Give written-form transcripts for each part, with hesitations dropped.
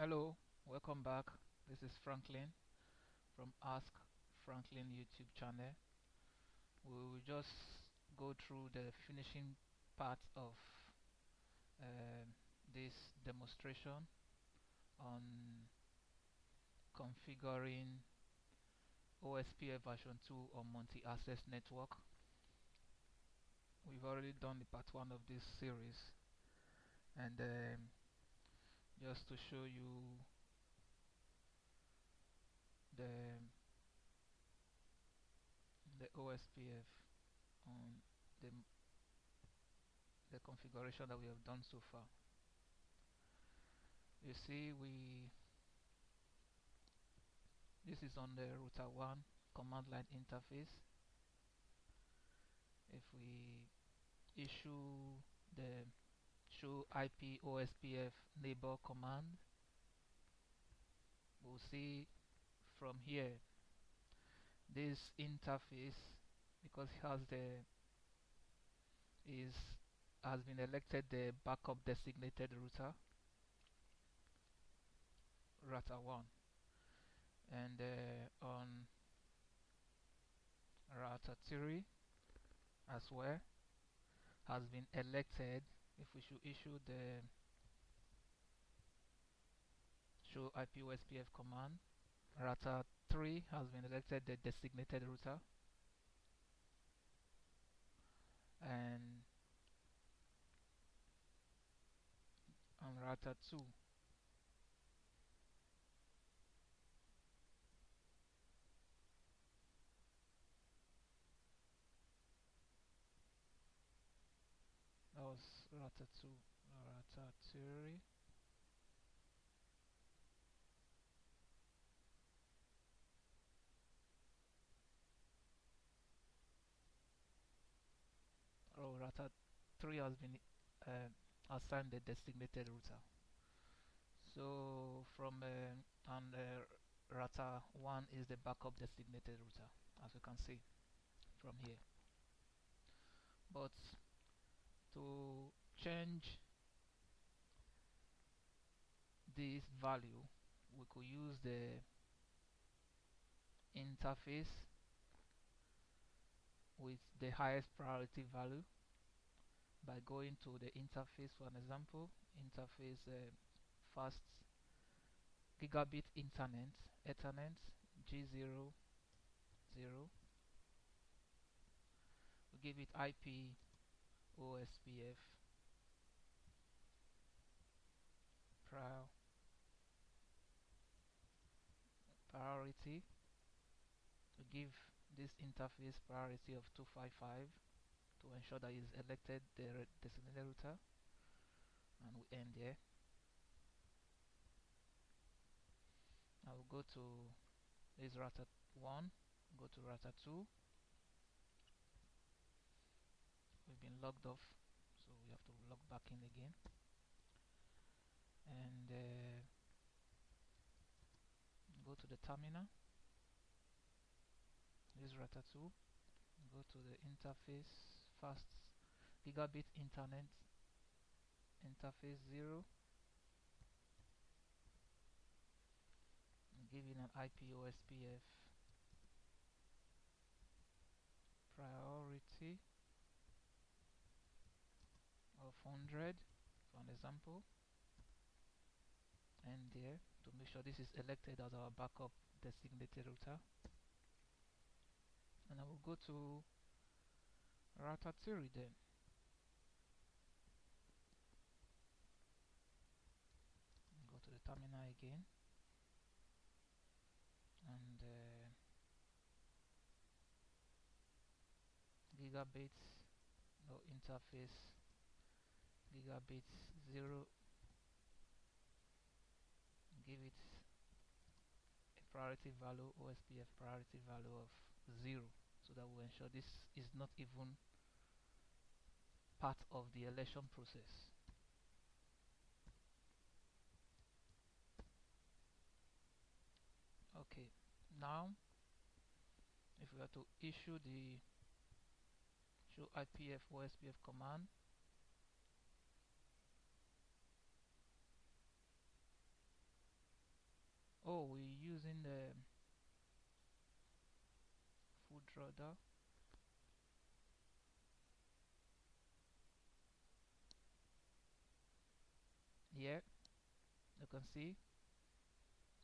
Hello, welcome back. This is Franklin from Ask Franklin YouTube channel. We will just go through the finishing part of this demonstration on configuring OSPF version 2 on multi-access network. We've already done the part 1 of this series, and just to show you the OSPF on the configuration that we have done so far. You see, this is on the router 1 command line interface. If we issue the show IP OSPF neighbor command, we'll see from here this interface, because it has has been elected the backup designated router 1, and on router 3 as well has been elected. If we should issue the show IP OSPF command, router 3 has been elected the designated router, and on router 2 that was router 2, router 3, oh, router 3 has been assigned the designated router. So from and router 1 is the backup designated router, as you can see from here. But to change this value, we could use the interface with the highest priority value by going to the interface. For an example, interface fast gigabit internet Ethernet G00, we give it IP OSPF priority. We give this interface priority of 255 to ensure that it's elected the designated router, and we end here. I will go to this router 1, go to router 2. We've been logged off, so we have to log back in again, and go to the terminal. This router 2, go to the interface fast gigabit internet interface 0, give it an IP OSPF priority of 100 for an example, and there to make sure this is elected as our backup designated router. And I will go to router 3 then. Go to the terminal again, and gigabit no interface gigabit 0, give it a priority value OSPF priority value of 0, so that we ensure this is not even part of the election process. Okay, now if we are to issue the show IPF OSPF command, Oh, we're using the food radar. Yeah, you can see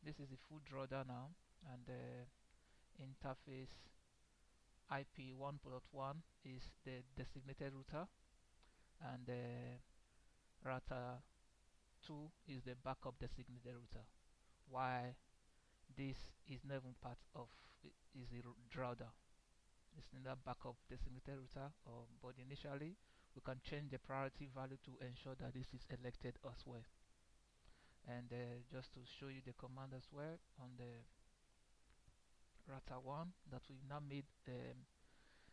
this is the food radar now, and the interface IP 1.1 is the designated router, and the router 2 is the backup designated router. Why this is not even part of is the router. It's in that backup designated router, but initially we can change the priority value to ensure that this is elected as well. And just to show you the command as well on the router 1 that we now made,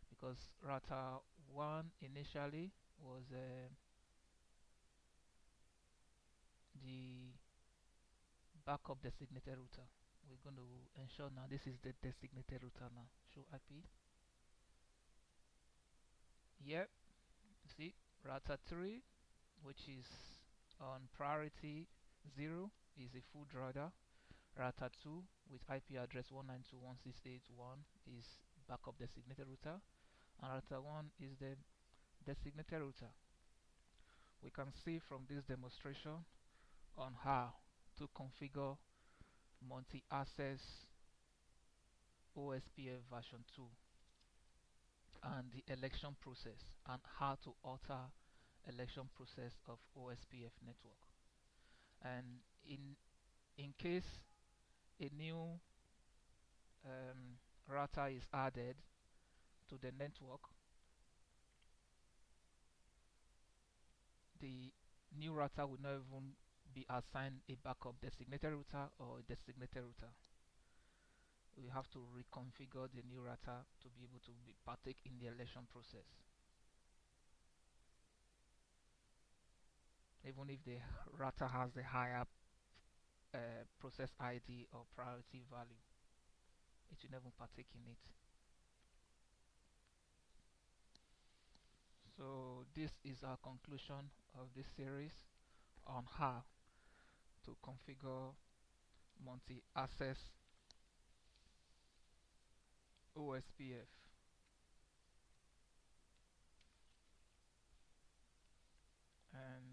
because router 1 initially was the backup designated router. We're going to ensure now this is the designated router now. Show IP. Yep, see router 3, which is on priority 0, is a food router. Router 2 with IP address 192.168.1 is backup designated router, and router 1 is the designated router. We can see from this demonstration on how to configure multi-access OSPF version 2 and the election process, and how to alter election process of OSPF network. And in case a new router is added to the network, the new router will not even be assigned a backup designated router or a designated router. We have to reconfigure the new router to be able to partake in the election process, even if the router has the higher process ID or priority value, it will never partake in it. So this is our conclusion of this series on how to configure multi-access OSPF, and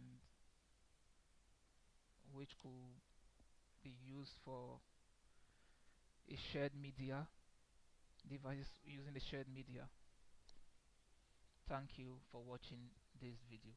which could be used for a shared media device using the shared media. Thank you for watching this video.